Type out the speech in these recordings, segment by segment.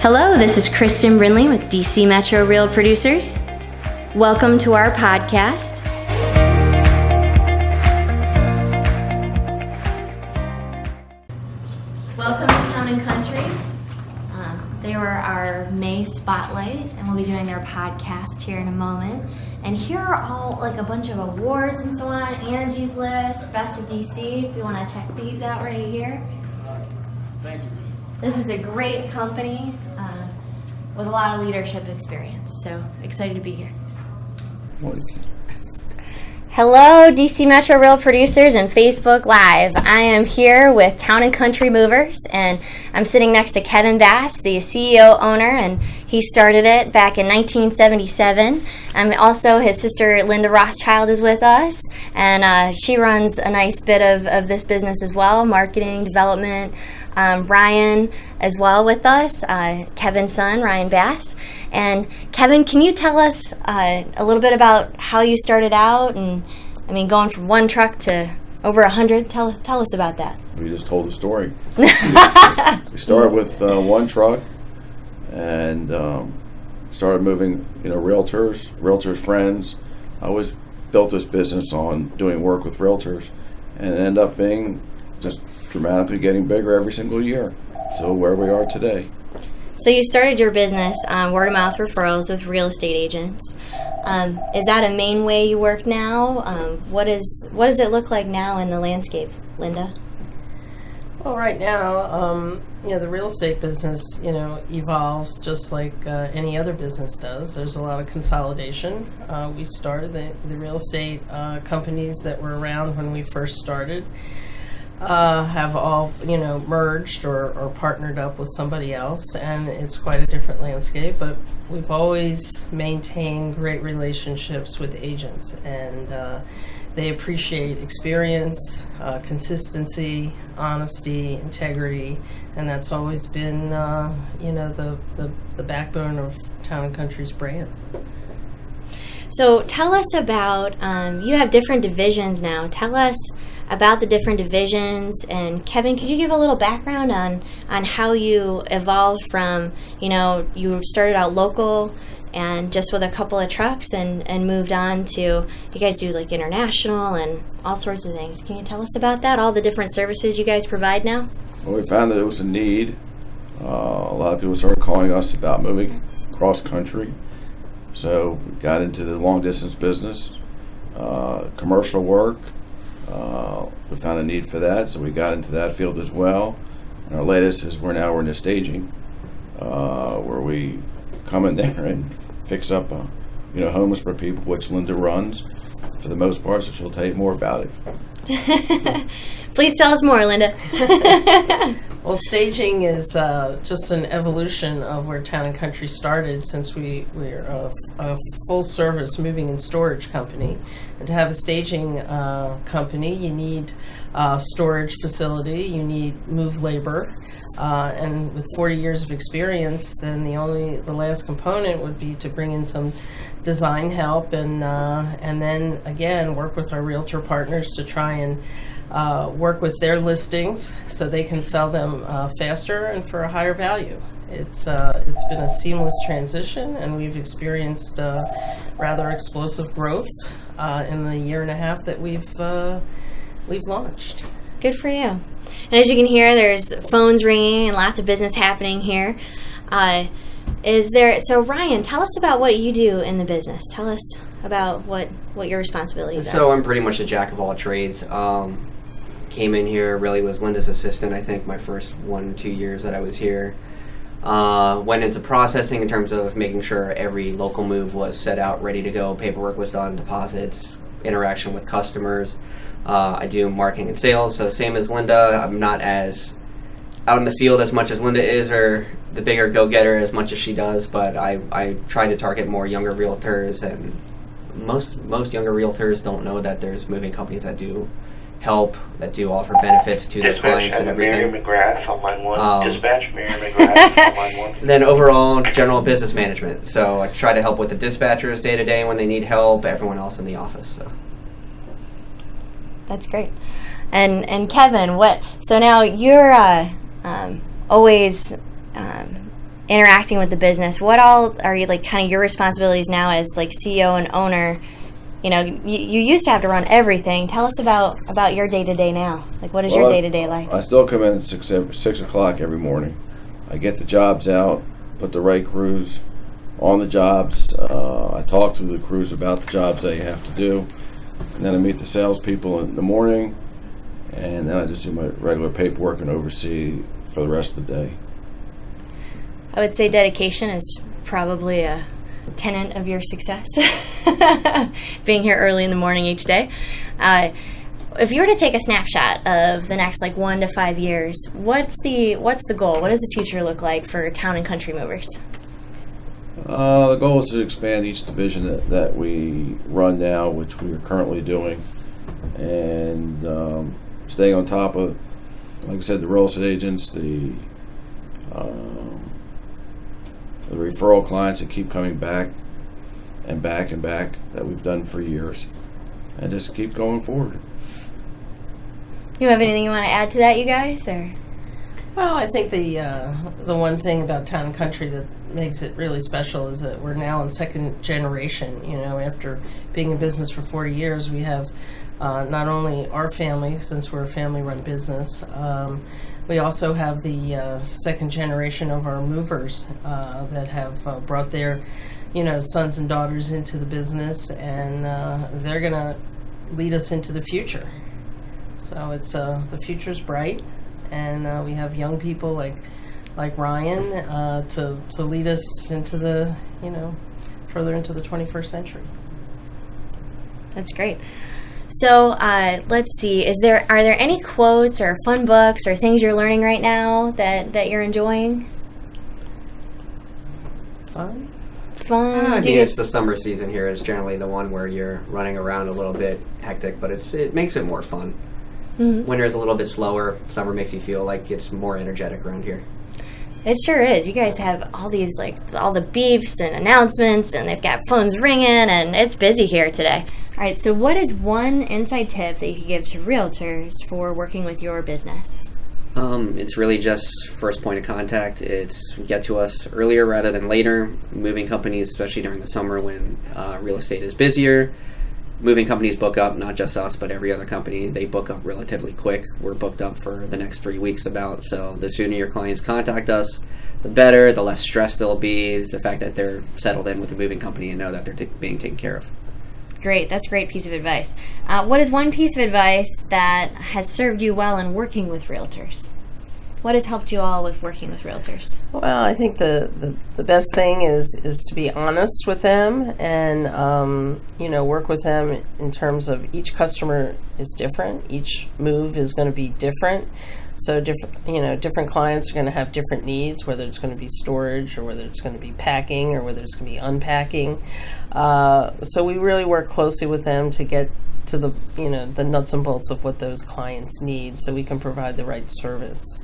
Hello, this is Kristen Brinley with DC Metro Real Producers. Welcome to our podcast. Welcome to Town and Country. They were our May spotlight, and we'll be doing their podcast here in a moment. And here are all like a bunch of awards and so on. Angie's List, Best of DC, if you want to check these out right here. Thank you. This is a great company with a lot of leadership experience, so excited to be here. Hello, DC Metro Real Producers and Facebook Live. I am here with Town and Country Movers, and I'm sitting next to Kevin Bass, the CEO owner, and he started it back in 1977. Also, his sister Linda Rothschild is with us, and she runs a nice bit of this business as well, marketing, development. Ryan as well with us, Kevin's son, Ryan Bass. And Kevin, can you tell us a little bit about how you started out? And I mean, going from one truck to over 100, tell us about that. We just told the story. We started with one truck and started moving, realtors friends. I always built this business on doing work with realtors, and it ended up being just dramatically getting bigger every single year to where we are today. So you started your business on word-of-mouth referrals with real estate agents. Is that a main way you work now? What does it look like now in the landscape, Linda? Well, right now, the real estate business, evolves just like any other business does. There's a lot of consolidation. We started the real estate companies that were around when we first started. Have all, merged or partnered up with somebody else, and it's quite a different landscape, but we've always maintained great relationships with agents, and they appreciate experience, consistency, honesty, integrity, and that's always been, the backbone of Town and Country's brand. So tell us about, you have different divisions now. Tell us about the different divisions. And Kevin, could you give a little background on how you evolved from, you started out local and just with a couple of trucks and moved on to, you guys do like international and all sorts of things. Can you tell us about that, all the different services you guys provide now? Well, we found that there was a need. A lot of people started calling us about moving cross country. So we got into the long distance business, commercial work. We found a need for that, so we got into that field as well. And our latest is we're in the staging, where we come in there and fix up, homes for people, which Linda runs for the most part, so she'll tell you more about it. Please tell us more, Linda. Well, staging is just an evolution of where Town and Country started, since we're a full-service moving and storage company. And to have a staging company, you need a storage facility, you need move labor, and with 40 years of experience, then the last component would be to bring in some design help, and then again work with our realtor partners to try and work with their listings so they can sell them faster and for a higher value. It's been a seamless transition, and we've experienced rather explosive growth in the year and a half that we've launched. Good for you. And as you can hear, there's phones ringing and lots of business happening here. So Ryan, tell us about what you do in the business. Tell us about what your responsibilities are. So I'm pretty much a jack of all trades. Came in here, really was Linda's assistant, I think, my first 1-2 years that I was here. Went into processing in terms of making sure every local move was set out, ready to go, paperwork was done, deposits, interaction with customers. I do marketing and sales, so same as Linda. I'm not as out in the field as much as Linda is, or the bigger go-getter as much as she does, but I try to target more younger realtors, and most younger realtors don't know that there's moving companies that do help, that do offer benefits to their clients and everything. Mary McGrath on line 1. Dispatch Mary McGrath on line 1. Then overall, general business management. So I try to help with the dispatchers day to day when they need help, everyone else in the office. So. That's great. And Kevin, so now you're always interacting with the business, what all are you like kind of your responsibilities now as like CEO and owner? You know, you used to have to run everything. Tell us about your day-to-day now. Like, what is your day-to-day like? I still come in at 6 o'clock every morning. I get the jobs out, put the right crews on the jobs. I talk to the crews about the jobs they have to do. And then I meet the salespeople in the morning. And then I just do my regular paperwork and oversee for the rest of the day. I would say dedication is probably a tenet of your success. Being here early in the morning each day. If you were to take a snapshot of the next like 1 to 5 years, what's the goal? What does the future look like for Town and Country Movers? The goal is to expand each division that we run now, which we are currently doing, and staying on top of, like I said, the real estate agents, the referral clients that keep coming back and back and back that we've done for years, and just keep going forward. You have anything you want to add to that, you guys? Or Well, I think the one thing about Town and Country that makes it really special is that we're now in second generation. You know, after being in business for 40 years, we have not only our family, since we're a family-run business, we also have the second generation of our movers that have brought their, sons and daughters into the business, and they're going to lead us into the future. So it's the future's bright, and we have young people like Ryan to lead us into the, further into the 21st century. That's great. So let's see. Are there any quotes or fun books or things you're learning right now that you're enjoying? Fun? I mean, it's the summer season here. It's generally the one where you're running around a little bit hectic, but it makes it more fun. Mm-hmm. Winter's a little bit slower. Summer makes you feel like it's more energetic around here. It sure is. You guys have all these, all the beeps and announcements, and they've got phones ringing, and it's busy here today. All right, so what is one inside tip that you could give to realtors for working with your business? It's really just first point of contact. It's get to us earlier rather than later. Moving companies, especially during the summer when real estate is busier, moving companies book up, not just us, but every other company. They book up relatively quick. We're booked up for the next 3 weeks about. So the sooner your clients contact us, the better, the less stressed they'll be. The fact that they're settled in with the moving company and know that they're being taken care of. Great. That's a great piece of advice. What is one piece of advice that has served you well in working with realtors? What has helped you all with working with realtors? Well, I think the best thing is to be honest with them and, work with them in terms of each customer is different. Each move is going to be different. So different clients are going to have different needs, whether it's going to be storage or whether it's going to be packing or whether it's going to be unpacking. So we really work closely with them to get to the nuts and bolts of what those clients need so we can provide the right service.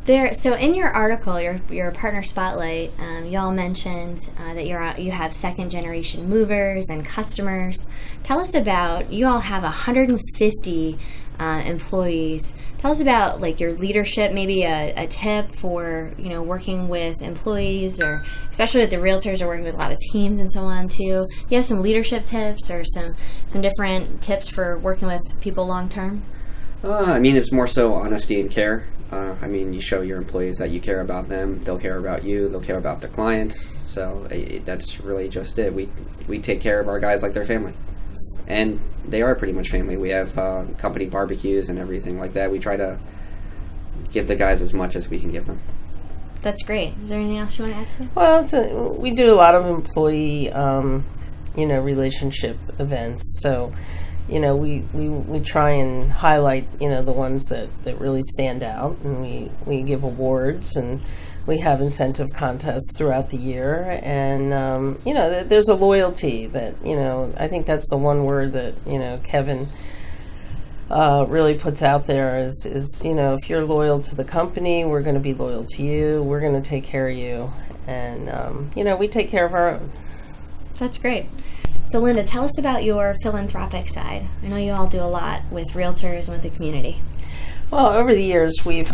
So in your article, your partner spotlight, you all mentioned that you have second generation movers and customers. Tell us about, you all have 150 employees. Tell us about your leadership, maybe a tip for working with employees, or especially with the realtors are working with a lot of teams and so on too. Do you have some leadership tips or some different tips for working with people long term? It's more so honesty and care. You show your employees that you care about them. They'll care about you. They'll care about their clients. So that's really just it. We take care of our guys like they're family. And they are pretty much family. We have company barbecues and everything like that. We try to give the guys as much as we can give them. That's great. Is there anything else you want to add to it? Well, we do a lot of employee, relationship events. So, we try and highlight, the ones that really stand out, and we give awards, and we have incentive contests throughout the year, and, there's a loyalty that, I think that's the one word that, Kevin really puts out there is, if you're loyal to the company, we're going to be loyal to you, we're going to take care of you, and, we take care of our own. That's great. So Linda, tell us about your philanthropic side. I know you all do a lot with realtors and with the community. Well, over the years, we've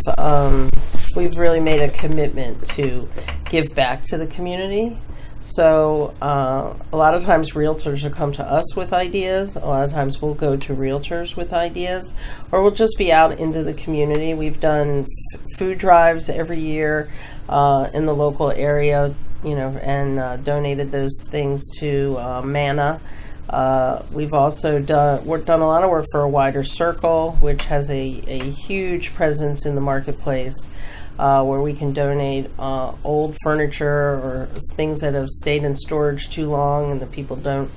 we've really made a commitment to give back to the community. So a lot of times realtors will come to us with ideas. A lot of times we'll go to realtors with ideas, or we'll just be out into the community. We've done food drives every year in the local area, and donated those things to MANA. We've also done a lot of work for A Wider Circle, which has a huge presence in the marketplace, where we can donate old furniture or things that have stayed in storage too long and the people don't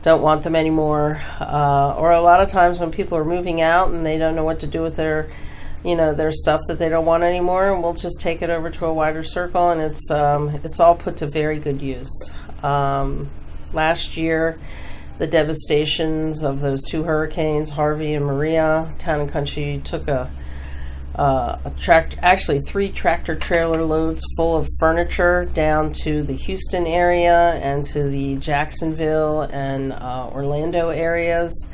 want them anymore. Or a lot of times when people are moving out and they don't know what to do with their stuff that they don't want anymore, and we'll just take it over to A Wider Circle, and it's all put to very good use. Last year, the devastations of those two hurricanes, Harvey and Maria, Town and Country took three tractor trailer loads full of furniture down to the Houston area and to the Jacksonville and Orlando areas.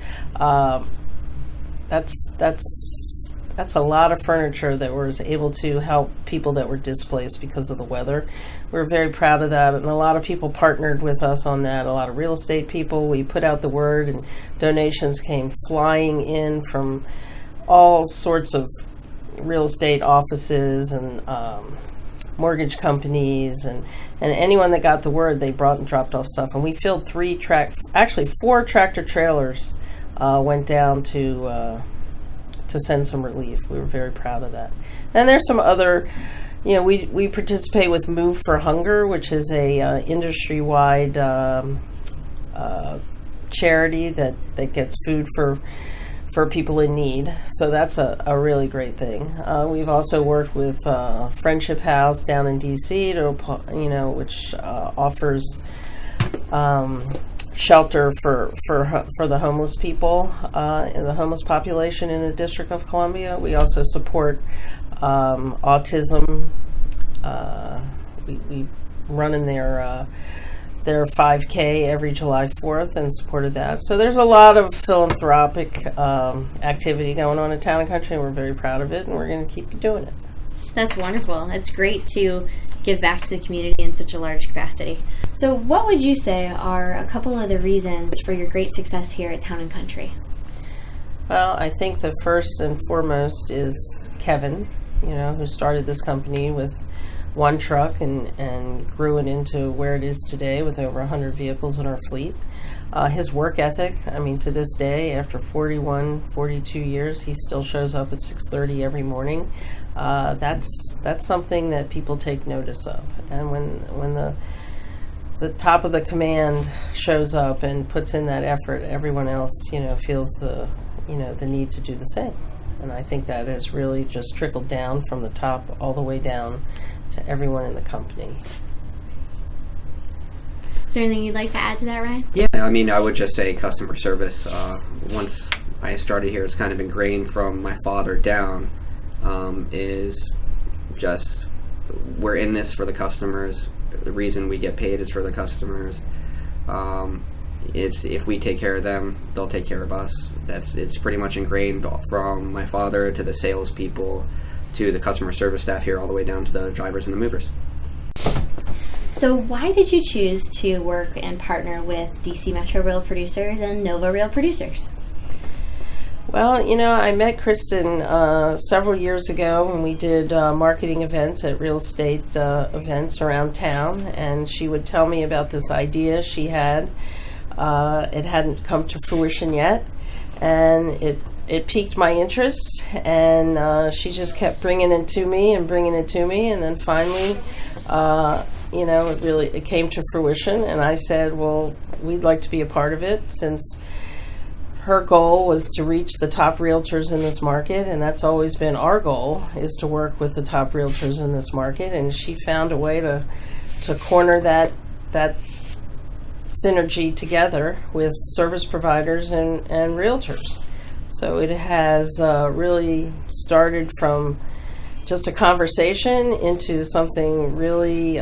That's a lot of furniture that was able to help people that were displaced because of the weather. We're very proud of that, and a lot of people partnered with us on that. A lot of real estate people. We put out the word, and donations came flying in from all sorts of real estate offices and mortgage companies, and anyone that got the word, they brought and dropped off stuff. And we filled 4 tractor trailers went down to send some relief. We were very proud of that. And there's some other, we participate with Move for Hunger, which is a industry-wide charity that gets food for people in need. So that's a really great thing. We've also worked with Friendship House down in DC, which offers shelter for the homeless people in the homeless population in the District of Columbia. We also support autism. We run in their 5K every July 4th and supported that. So there's a lot of philanthropic activity going on in Town and Country, and we're very proud of it, and we're going to keep doing it. That's wonderful. It's great to give back to the community in such a large capacity. So what would you say are a couple of the reasons for your great success here at Town and Country? Well, I think the first and foremost is Kevin, who started this company with one truck and grew it into where it is today with over 100 vehicles in our fleet. His work ethic, to this day, after 42 years, he still shows up at 6:30 every morning. That's something that people take notice of. And when the top of the command shows up and puts in that effort, everyone else, feels the need to do the same. And I think that has really just trickled down from the top all the way down to everyone in the company. Is there anything you'd like to add to that, Ryan? Yeah, I would just say customer service. Once I started here, it's kind of ingrained from my father down, is just, we're in this for the customers. The reason we get paid is for the customers. It's, if we take care of them, they'll take care of us. It's pretty much ingrained from my father to the salespeople to the customer service staff here, all the way down to the drivers and the movers. So why did you choose to work and partner with DC Metro Real Producers and Nova Real Producers? Well, I met Kristen several years ago when we did marketing events at real estate events around town, and she would tell me about this idea she had. It hadn't come to fruition yet, and it piqued my interest, and she just kept bringing it to me, and then finally, it came to fruition, and I said, well, we'd like to be a part of it, since her goal was to reach the top realtors in this market, and that's always been our goal, is to work with the top realtors in this market, and she found a way to corner that synergy together with service providers and realtors. So it has really started from just a conversation into something really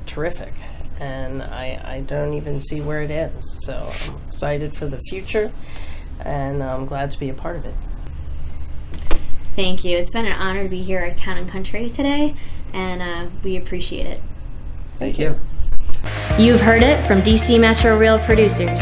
terrific. And I don't even see where it ends. So I'm excited for the future, and I'm glad to be a part of it. Thank you. It's been an honor to be here at Town and Country today, and we appreciate it. Thank you. You've heard it from DC Metro Real Producers.